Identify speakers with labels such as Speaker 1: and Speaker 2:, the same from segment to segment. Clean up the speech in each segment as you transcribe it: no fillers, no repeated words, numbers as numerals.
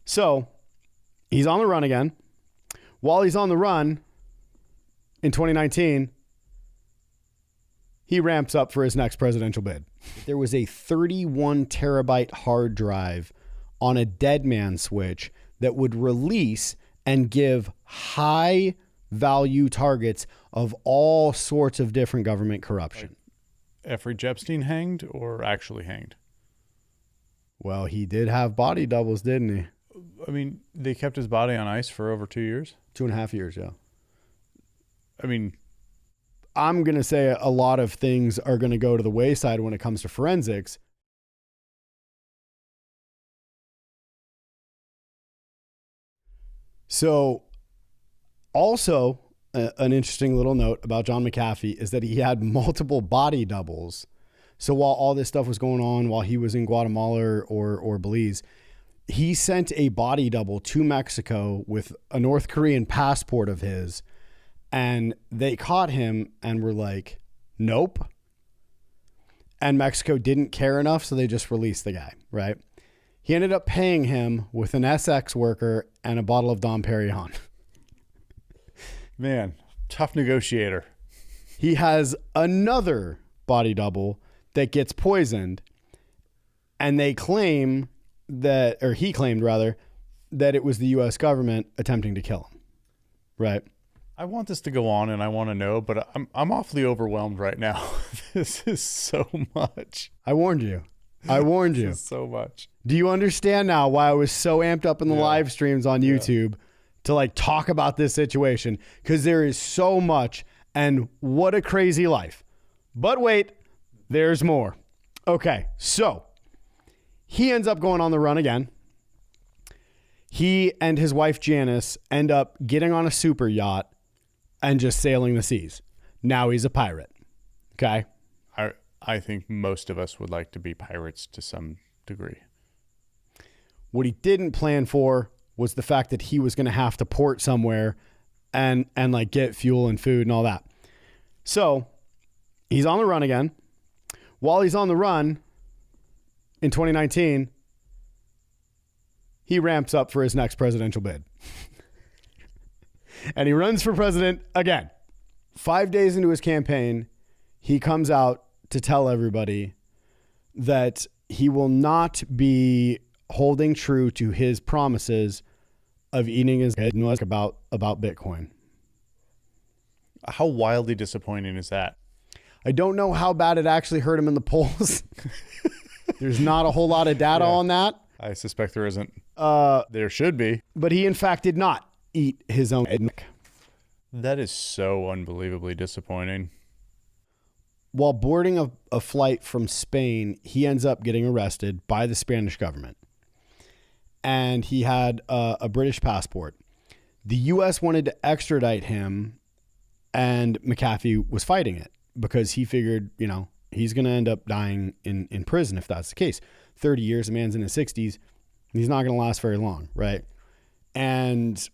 Speaker 1: So he's on the run again. While he's on the run in 2019, he ramps up for his next presidential bid. There was a 31 terabyte hard drive on a dead man switch that would release and give high value targets of all sorts of different government corruption.
Speaker 2: Like Jeffrey Epstein hanged or actually hanged?
Speaker 1: Well, he did have body doubles, didn't he?
Speaker 2: I mean, they kept his body on ice for over 2 years?
Speaker 1: 2.5 years, yeah.
Speaker 2: I mean,
Speaker 1: I'm going to say a lot of things are going to go to the wayside when it comes to forensics. So also an interesting little note about John McAfee is that he had multiple body doubles. So while all this stuff was going on, while he was in Guatemala or Belize, he sent a body double to Mexico with a North Korean passport of his, and they caught him and were like, nope. And Mexico didn't care enough, so they just released the guy, right? He ended up paying him with an SX worker and a bottle of Dom Perignon.
Speaker 2: Man, tough negotiator.
Speaker 1: He has another body double that gets poisoned, and they claim that, or he claimed rather, that it was the U.S. government attempting to kill him, right?
Speaker 2: I want this to go on and I want to know, but I'm awfully overwhelmed right now. This is so much.
Speaker 1: I warned you. This
Speaker 2: is so much.
Speaker 1: Do you understand now why I was so amped up in the live streams on YouTube to like talk about this situation? Because there is so much, and what a crazy life. But wait, there's more. Okay, so he ends up going on the run again. He and his wife Janice end up getting on a super yacht and just sailing the seas. Now he's a pirate. Okay.
Speaker 2: I think most of us would like to be pirates to some degree.
Speaker 1: What he didn't plan for was the fact that he was going to have to port somewhere and like get fuel and food and all that. So he's on the run again. While he's on the run in 2019, he ramps up for his next presidential bid. And he runs for president again. 5 days into his campaign, he comes out to tell everybody that he will not be holding true to his promises of eating his head about Bitcoin.
Speaker 2: How wildly disappointing is that?
Speaker 1: I don't know how bad it actually hurt him in the polls. There's not a whole lot of data on that.
Speaker 2: I suspect there isn't. There should be.
Speaker 1: But he, in fact, did not eat his own head.
Speaker 2: That is so unbelievably disappointing.
Speaker 1: While boarding a flight from Spain, he ends up getting arrested by the Spanish government. And he had a British passport. The U.S. wanted to extradite him, and McAfee was fighting it because he figured, you know, he's going to end up dying in prison if that's the case. 30 years, a man's in his 60s. He's not going to last very long, right? And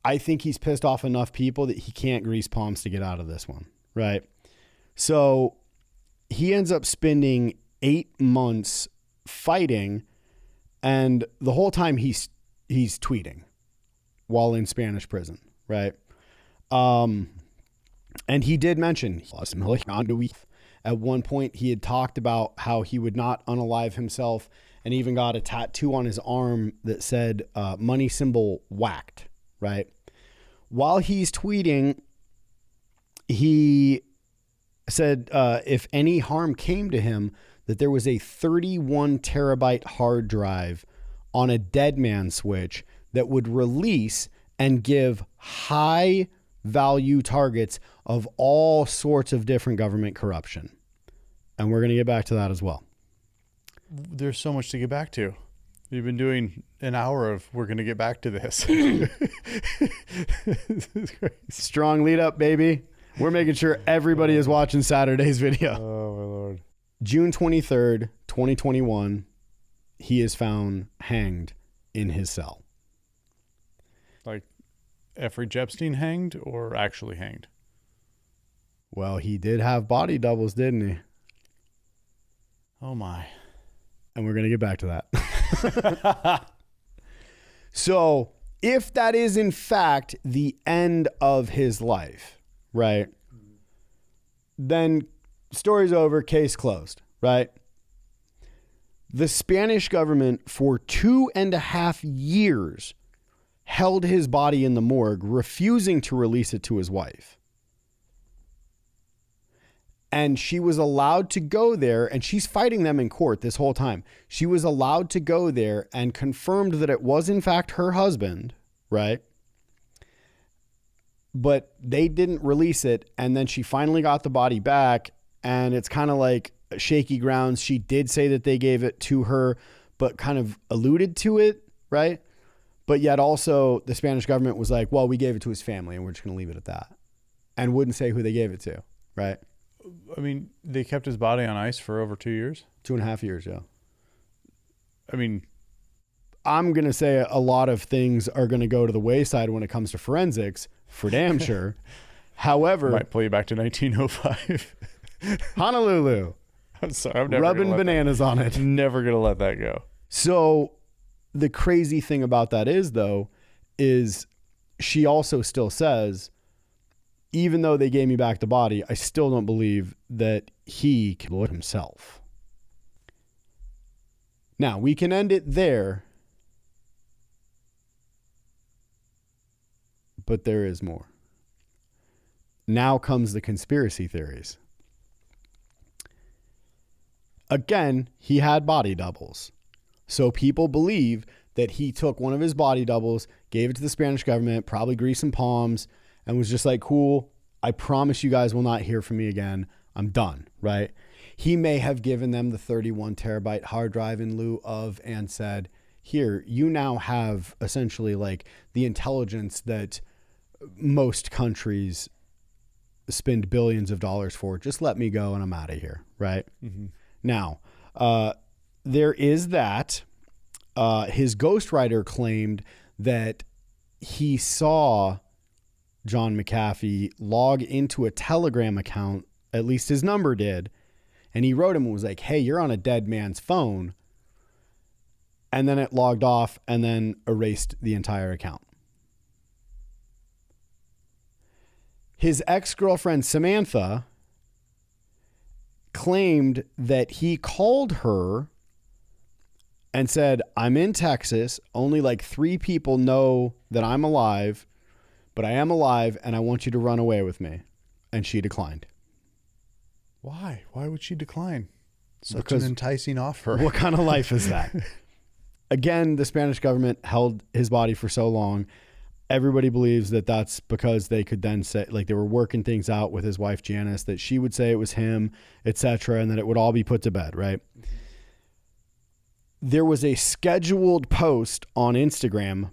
Speaker 1: I think he's pissed off enough people that he can't grease palms to get out of this one, right? So he ends up spending 8 months fighting, and the whole time he's tweeting while in Spanish prison, right? And he did mention at one point he had talked about how he would not unalive himself, and even got a tattoo on his arm that said money symbol whacked, right? While he's tweeting, he said if any harm came to him, that there was a 31 terabyte hard drive on a dead man switch that would release and give high value targets of all sorts of different government corruption. And we're going to get back to that as well.
Speaker 2: There's so much to get back to. We've been doing an hour of we're going to get back to this. This is crazy.
Speaker 1: Strong lead up, baby. We're making sure everybody is watching Saturday's video.
Speaker 2: Oh, my Lord.
Speaker 1: June 23rd, 2021, he is found hanged in his cell.
Speaker 2: Like Jeffrey Epstein hanged or actually hanged?
Speaker 1: Well, he did have body doubles, didn't he?
Speaker 2: Oh, my.
Speaker 1: And we're going to get back to that. So if that is in fact the end of his life, right, then story's over, case closed, right? The Spanish government for 2.5 years held his body in the morgue, refusing to release it to his wife. And she was allowed to go there, and she's fighting them in court this whole time. She was allowed to go there and confirmed that it was in fact her husband, right? But they didn't release it, and then she finally got the body back, and it's kind of like shaky grounds. She did say that they gave it to her, but kind of alluded to it, right? But yet also the Spanish government was like, well, we gave it to his family, and we're just going to leave it at that, and wouldn't say who they gave it to, right?
Speaker 2: I mean, they kept his body on ice for over 2 years.
Speaker 1: 2.5 years, yeah.
Speaker 2: I mean,
Speaker 1: I'm going to say a lot of things are going to go to the wayside when it comes to forensics, for damn sure. However,
Speaker 2: might play you back to 1905.
Speaker 1: Honolulu.
Speaker 2: I'm sorry, I'm never
Speaker 1: rubbing bananas on it.
Speaker 2: Never going to let that go.
Speaker 1: So the crazy thing about that is, though, is she also still says, even though they gave me back the body, I still don't believe that he killed himself. Now, we can end it there, but there is more. Now comes the conspiracy theories. Again, he had body doubles. So people believe that he took one of his body doubles, gave it to the Spanish government, probably greased some palms, and was just like, cool, I promise you guys will not hear from me again. I'm done, right? He may have given them the 31 terabyte hard drive in lieu of, and said, here, you now have essentially like the intelligence that most countries spend billions of dollars for. Just let me go and I'm out of here, right? Mm-hmm. Now, there is that. His ghostwriter claimed that he saw John McAfee log into a Telegram account, at least his number did, and he wrote him and was like, hey, you're on a dead man's phone. And then it logged off and then erased the entire account. His ex-girlfriend, Samantha, claimed that he called her and said, I'm in Texas. Only like 3 people know that I'm alive, but I am alive and I want you to run away with me. And she declined.
Speaker 2: Why? Why would she decline? Such an enticing offer.
Speaker 1: What kind of life is that? Again, the Spanish government held his body for so long. Everybody believes that that's because they could then say, like, they were working things out with his wife, Janice, that she would say it was him, etc., and that it would all be put to bed, right? There was a scheduled post on Instagram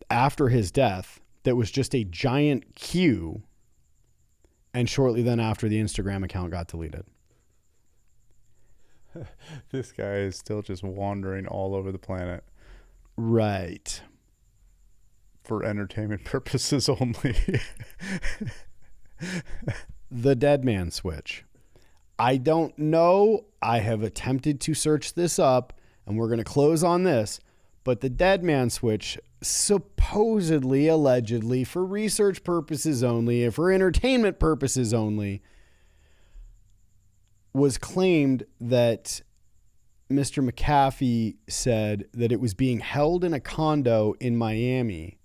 Speaker 1: after his death that was just a giant Q, and shortly then after, the Instagram account got deleted.
Speaker 2: This guy is still just wandering all over the planet.
Speaker 1: Right.
Speaker 2: For entertainment purposes only.
Speaker 1: The dead man switch. I don't know. I have attempted to search this up, and we're going to close on this. But the dead man switch, supposedly, allegedly, for research purposes only, for entertainment purposes only, was claimed that Mr. McAfee said that it was being held in a condo in Miami,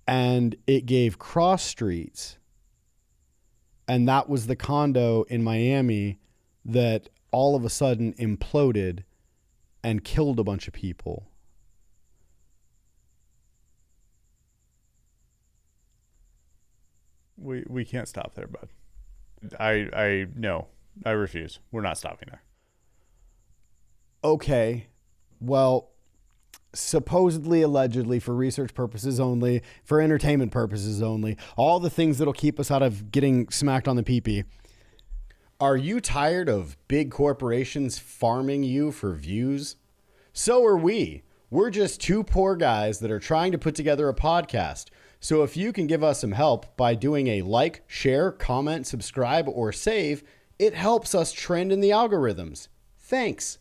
Speaker 1: and it gave cross streets, and that was the condo in Miami that all of a sudden imploded and killed a bunch of people.
Speaker 2: We can't stop there, bud. No, I refuse. We're not stopping there.
Speaker 1: Okay, well, supposedly, allegedly, for research purposes only, for entertainment purposes only, all the things that'll keep us out of getting smacked on the pee-pee. Are you tired of big corporations farming you for views? So are we. We're just 2 poor guys that are trying to put together a podcast. So if you can give us some help by doing a like, share, comment, subscribe, or save, it helps us trend in the algorithms. Thanks.